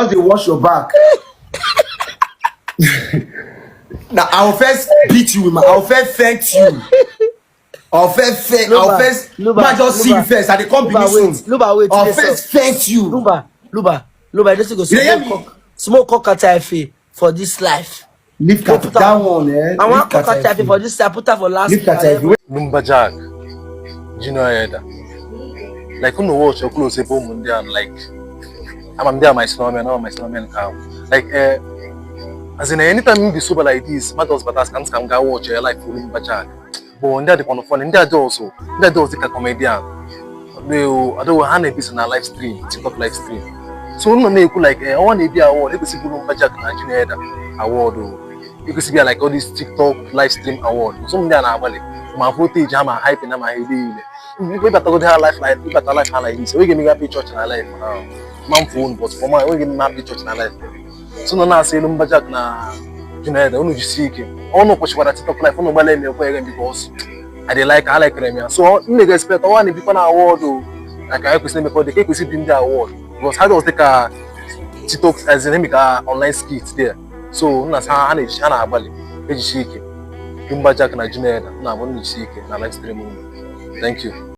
Just dey wash your back. Now I'll first beat you with my. I'll first thank you. I'll first thank. I'll first. I just see you first. I dey come beneath soon. Wait. I'll first thank you. Luba. Just go You hear me? smoke cockatife for this life. Leave cat that one, eh? I want cockatife for this life. Put her for last. Leave cat. Lumberjack, junior header. Like who know watch your clothes able Monday and like I'm there my snowman cow. Like as in anytime you be sober like this, matters but as can go watch your life for Lumberjack. But when they're the kind of fun, they're also the comedian. They don't have a piece on a live stream, TikTok live stream. So no make like I want to be award, you can see Lumberjack and junior header award. You can see like all this TikTok live stream award. Some there na valley. My footage, I'm hyping, I'm heavy. We better go there life like we better life like this. We give me happy church in our life. Man phone, but for my we give me happy church in our life. So now say Lumberjack na junior header, you see it. I no push for that TikTok life. No let me go again because I like them. So you make expect I want to be an award. Like I could say before the cake we see bring the award. Because how does take a TikTok as a make a online skit there. So na sa ana abali eji shike Lumberjack na junior na wonu shike na live stream. Thank you.